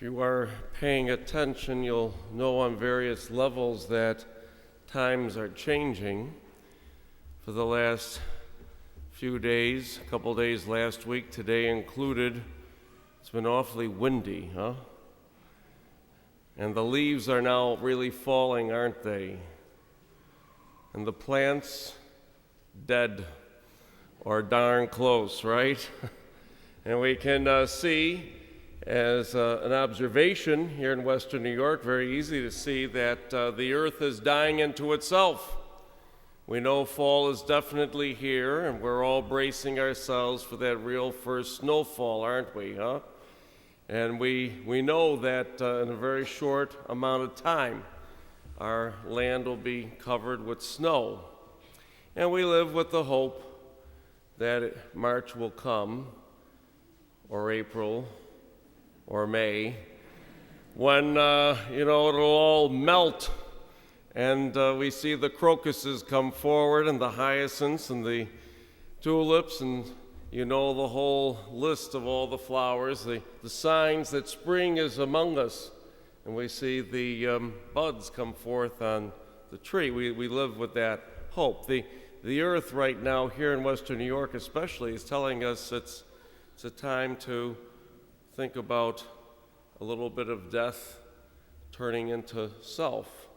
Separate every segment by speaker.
Speaker 1: If you are paying attention, you'll know on various levels that times are changing. For the last few days, a couple days last week, today included, it's been awfully windy, huh? And the leaves are now really falling, aren't they? And the plants dead, or darn close, right? And we can see, as an observation here in Western New York, very easy to see that the earth is dying into itself. We know fall is definitely here, and we're all bracing ourselves for that real first snowfall, aren't we, huh? And we know that in a very short amount of time, our land will be covered with snow. And we live with the hope that March will come, or April, or May, when, it'll all melt and we see the crocuses come forward and the hyacinths and the tulips and, the whole list of all the flowers, the signs that spring is among us. And we see the buds come forth on the tree. We live with that hope. The earth right now here in Western New York especially is telling us it's a time to think about a little bit of death turning into self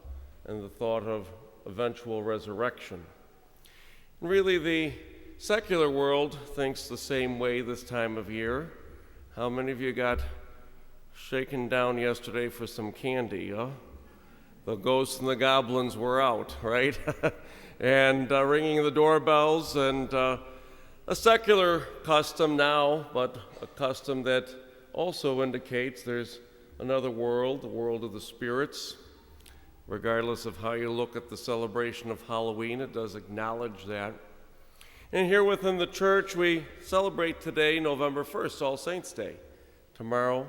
Speaker 1: and the thought of eventual resurrection. And really, the secular world thinks the same way this time of year. How many of you got shaken down yesterday for some candy, huh? The ghosts and the goblins were out, right? And ringing the doorbells, and a secular custom now, but a custom that also indicates there's another world, the world of the spirits. Regardless of how you look at the celebration of Halloween, it does acknowledge that. And here within the church, we celebrate today, November 1st, All Saints' Day. Tomorrow,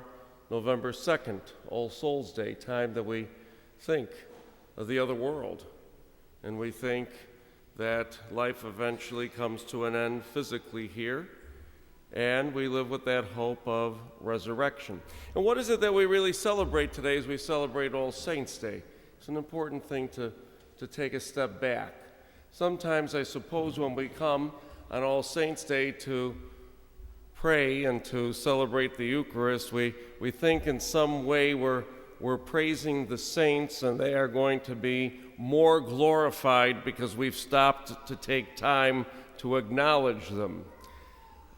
Speaker 1: November 2nd, All Souls' Day, time that we think of the other world. And we think that life eventually comes to an end physically here, and we live with that hope of resurrection. And what is it that we really celebrate today as we celebrate All Saints' Day? It's an important thing to take a step back. Sometimes I suppose when we come on All Saints' Day to pray and to celebrate the Eucharist, we think in some way we're praising the saints and they are going to be more glorified because we've stopped to take time to acknowledge them.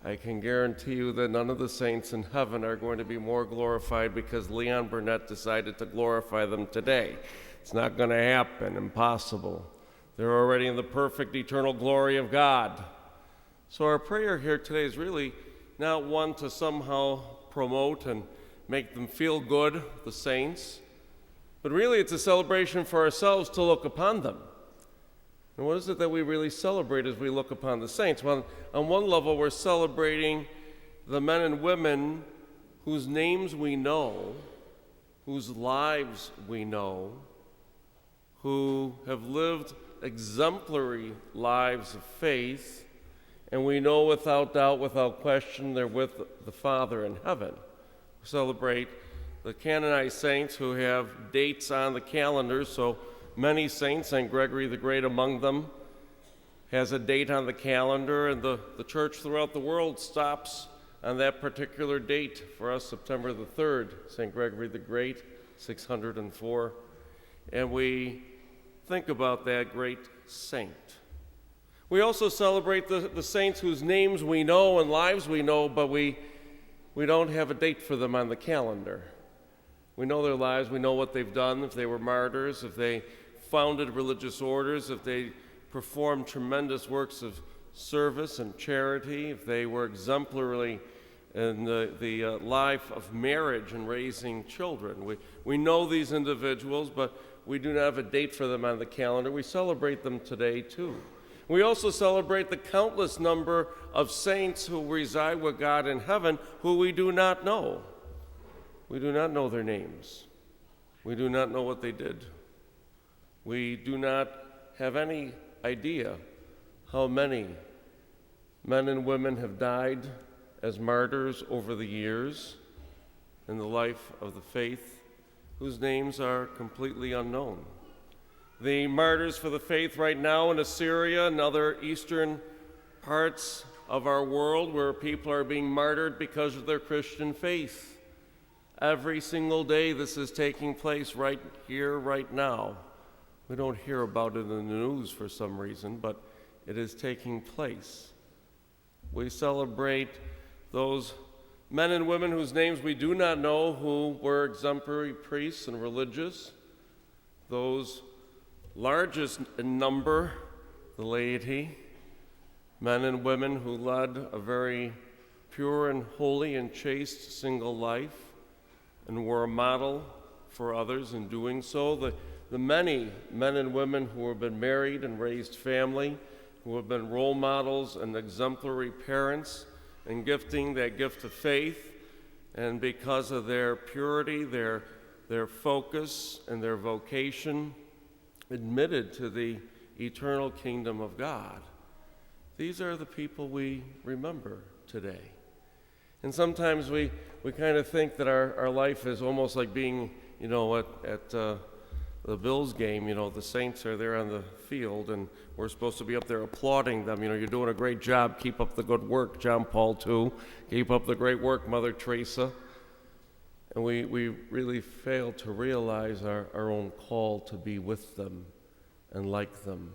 Speaker 1: I can guarantee you that none of the saints in heaven are going to be more glorified because Leon Burnett decided to glorify them today. It's not going to happen, impossible. They're already in the perfect eternal glory of God. So our prayer here today is really not one to somehow promote and make them feel good, the saints, but really it's a celebration for ourselves to look upon them. And what is it that we really celebrate as we look upon the saints? Well, on one level, we're celebrating the men and women whose names we know, whose lives we know, who have lived exemplary lives of faith, and we know without doubt, without question, they're with the Father in heaven. We celebrate the canonized saints who have dates on the calendar, so many saints, St. Gregory the Great among them, has a date on the calendar, and the church throughout the world stops on that particular date. For us, September the 3rd, St. Gregory the Great, 604. And we think about that great saint. We also celebrate the saints whose names we know and lives we know, but we don't have a date for them on the calendar. We know their lives, we know what they've done, if they were martyrs, if they founded religious orders, if they performed tremendous works of service and charity, if they were exemplary in the life of marriage and raising children. We know these individuals, but we do not have a date for them on the calendar. We celebrate them today, too. We also celebrate the countless number of saints who reside with God in heaven who we do not know. We do not know their names. We do not know what they did. We do not have any idea how many men and women have died as martyrs over the years. in the life of the faith whose names are completely unknown. The martyrs for the faith right now in Assyria and other eastern parts of our world where people are being martyred because of their Christian faith. Every single day this is taking place right here, right now. We don't hear about it in the news for some reason, but it is taking place. We celebrate those men and women whose names we do not know, who were exemplary priests and religious, those largest in number, the laity, men and women who led a very pure and holy and chaste single life and were a model for others in doing so. The many men and women who have been married and raised family, who have been role models and exemplary parents and gifting that gift of faith, and because of their purity, their focus, and their vocation, admitted to the eternal kingdom of God. These are the people we remember today. And sometimes we kind of think that our life is almost like being, at the Bills game, the Saints are there on the field and we're supposed to be up there applauding them. You're doing a great job. Keep up the good work, John Paul II. Keep up the great work, Mother Teresa. And we really fail to realize our own call to be with them and like them.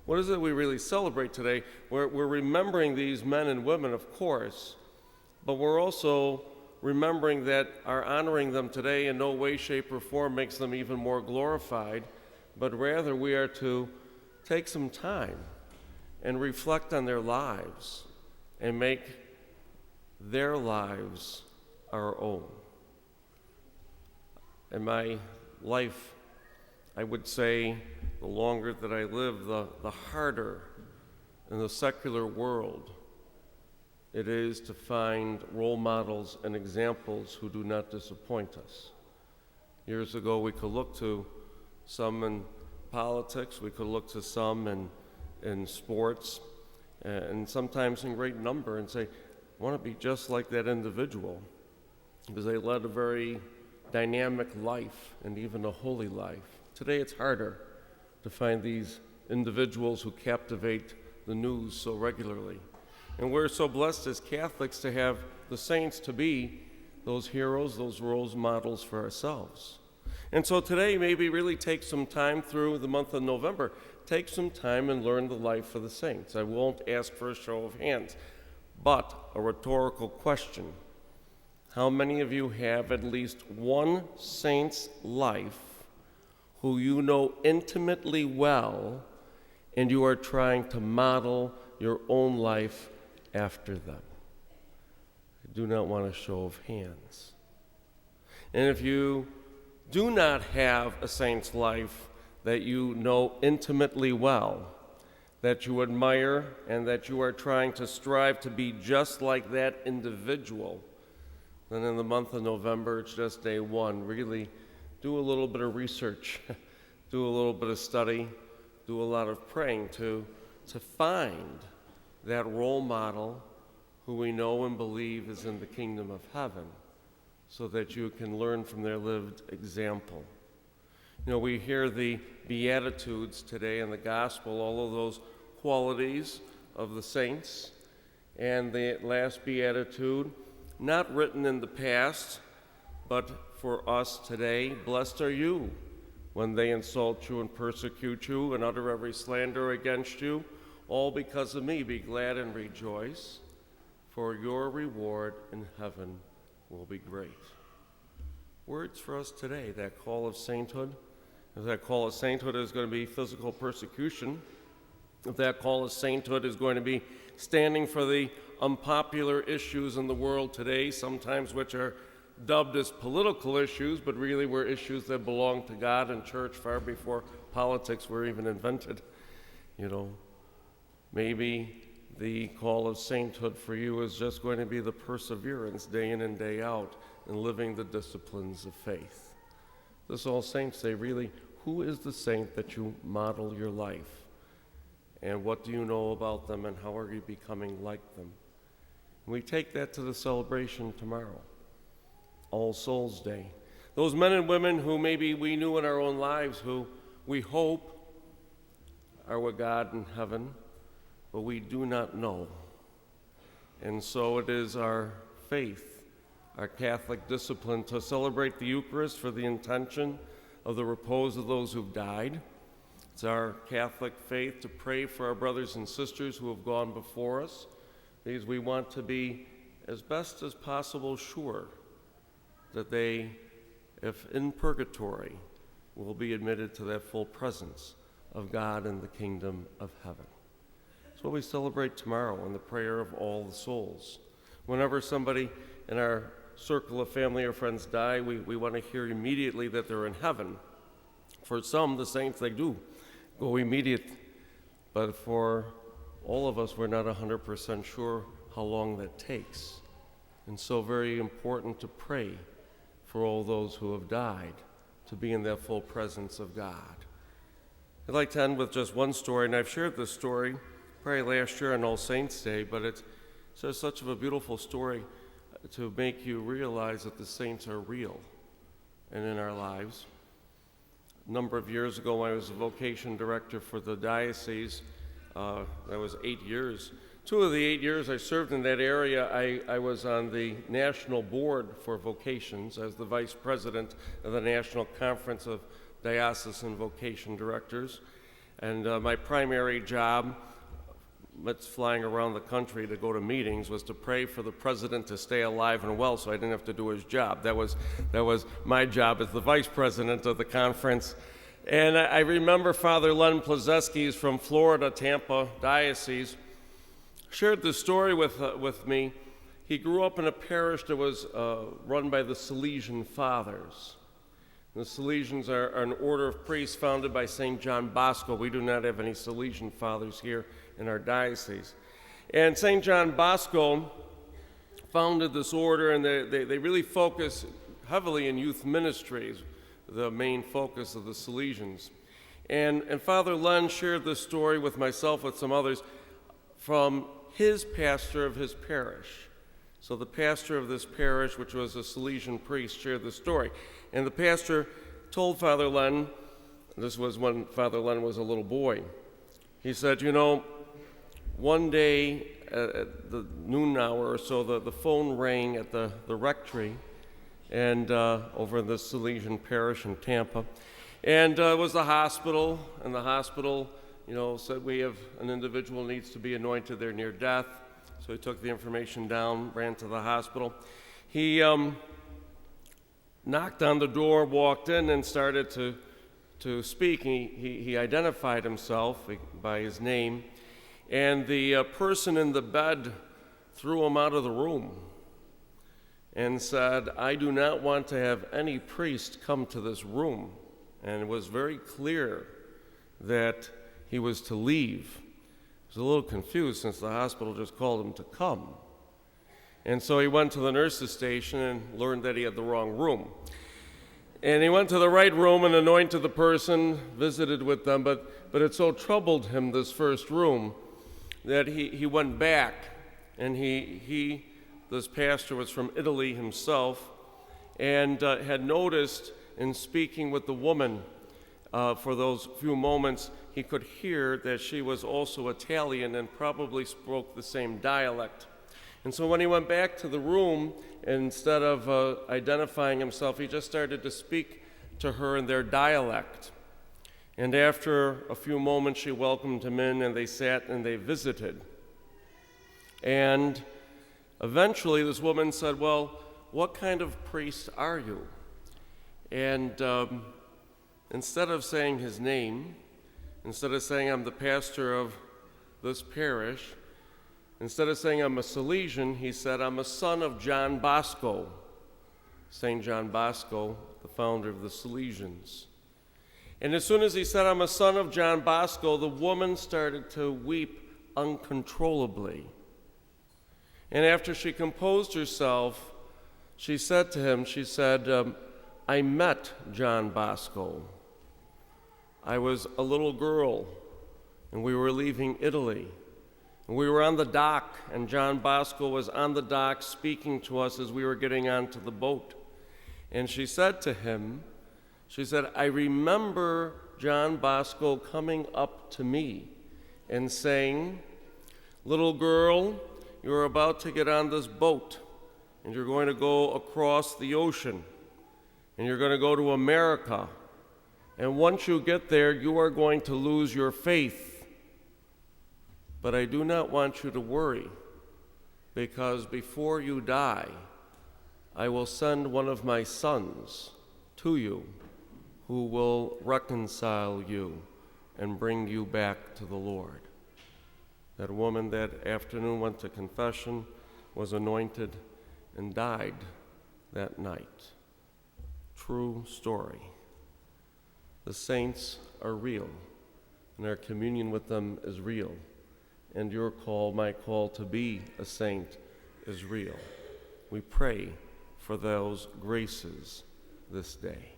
Speaker 1: What is it we really celebrate today? We're remembering these men and women, of course, but we're also remembering that our honoring them today in no way, shape, or form makes them even more glorified, but rather we are to take some time and reflect on their lives and make their lives our own. In my life, I would say the longer that I live, the harder in the secular world it is to find role models and examples who do not disappoint us. Years ago, we could look to some in politics, we could look to some in sports, and sometimes in great number, and say, I want to be just like that individual, because they led a very dynamic life and even a holy life. Today, it's harder to find these individuals who captivate the news so regularly. And we're so blessed as Catholics to have the saints to be those heroes, those role models for ourselves. And so today, maybe really take some time through the month of November. Take some time and learn the life of the saints. I won't ask for a show of hands, but a rhetorical question. How many of you have at least one saint's life who you know intimately well and you are trying to model your own life after them? I do not want a show of hands. And if you do not have a saint's life that you know intimately well, that you admire, and that you are trying to strive to be just like that individual, then in the month of November, it's just day one. Really do a little bit of research, do a little bit of study, do a lot of praying to find that role model who we know and believe is in the kingdom of heaven, so that you can learn from their lived example. We hear the Beatitudes today in the gospel, all of those qualities of the saints, and the last Beatitude, not written in the past, but for us today. Blessed are you when they insult you and persecute you and utter every slander against you, all because of me. Be glad and rejoice, for your reward in heaven will be great. Words for us today, that call of sainthood. If that call of sainthood is going to be physical persecution, if that call of sainthood is going to be standing for the unpopular issues in the world today, sometimes which are dubbed as political issues, but really were issues that belong to God and church far before politics were even invented. Maybe the call of sainthood for you is just going to be the perseverance day in and day out in living the disciplines of faith. This All Saints Day, really, who is the saint that you model your life? And what do you know about them, and how are you becoming like them? And we take that to the celebration tomorrow. All Souls Day. Those men and women who maybe we knew in our own lives, who we hope are with God in heaven, but we do not know. And so it is our faith, our Catholic discipline, to celebrate the Eucharist for the intention of the repose of those who've died. It's our Catholic faith to pray for our brothers and sisters who have gone before us, because we want to be as best as possible sure that they, if in purgatory, will be admitted to that full presence of God in the kingdom of heaven. It's what we celebrate tomorrow in the prayer of all the souls. Whenever somebody in our circle of family or friends die, we want to hear immediately that they're in heaven. For some, the saints, they do go immediate, but for all of us, we're not 100% sure how long that takes. And so very important to pray for all those who have died, to be in that full presence of God. I'd like to end with just one story, and I've shared this story probably last year on All Saints' Day, but it's just such a beautiful story to make you realize that the saints are real and in our lives. A number of years ago, I was a vocation director for the diocese. That was 8 years. 2 of the 8 years I served in that area, I was on the national board for vocations as the vice president of the National Conference of Diocesan Vocation Directors. And my primary job, that's flying around the country to go to meetings, was to pray for the president to stay alive and well so I didn't have to do his job. That was my job as the vice president of the conference. And I remember Father Len Plazeski from Florida, Tampa Diocese, shared this story with me. He grew up in a parish that was run by the Salesian Fathers. The Salesians are an order of priests founded by St. John Bosco. We do not have any Salesian Fathers here in our diocese. And St. John Bosco founded this order, and they really focus heavily in youth ministries, the main focus of the Salesians. And Father Len shared this story with myself, with some others, from his pastor of his parish. So the pastor of this parish, which was a Salesian priest, shared the story. And the pastor told Father Len, this was when Father Len was a little boy, he said, you know, one day at the noon hour or so, the phone rang at the rectory and over in the Salesian parish in Tampa. And it was the hospital, and the hospital, you know, said we have an individual needs to be anointed, they're near death. So he took the information down, ran to the hospital. He knocked on the door, walked in, and started to speak. He identified himself by his name, and the person in the bed threw him out of the room and said, I do not want to have any priest come to this room. And it was very clear that he was to leave. He was a little confused since the hospital just called him to come. And so he went to the nurse's station and learned that he had the wrong room. And he went to the right room and anointed the person, visited with them, but it so troubled him, this first room, that he went back, and this pastor was from Italy himself, and had noticed in speaking with the woman for those few moments, he could hear that she was also Italian and probably spoke the same dialect. And so when he went back to the room, instead of identifying himself, he just started to speak to her in their dialect. And after a few moments, she welcomed him in, and they sat and they visited. And eventually this woman said, well, what kind of priest are you? And instead of saying his name, instead of saying I'm the pastor of this parish, instead of saying I'm a Salesian, he said I'm a son of John Bosco, St. John Bosco, the founder of the Salesians. And as soon as he said I'm a son of John Bosco, the woman started to weep uncontrollably. And after she composed herself, she said to him, she said, I met John Bosco. I was a little girl, and we were leaving Italy. And we were on the dock, and John Bosco was on the dock speaking to us as we were getting onto the boat. And she said to him, she said, I remember John Bosco coming up to me and saying, little girl, you're about to get on this boat, and you're going to go across the ocean, and you're going to go to America. And once you get there, you are going to lose your faith. But I do not want you to worry, because before you die, I will send one of my sons to you who will reconcile you and bring you back to the Lord. That woman that afternoon went to confession, was anointed, and died that night. True story. The saints are real, and our communion with them is real. And your call, my call to be a saint, is real. We pray for those graces this day.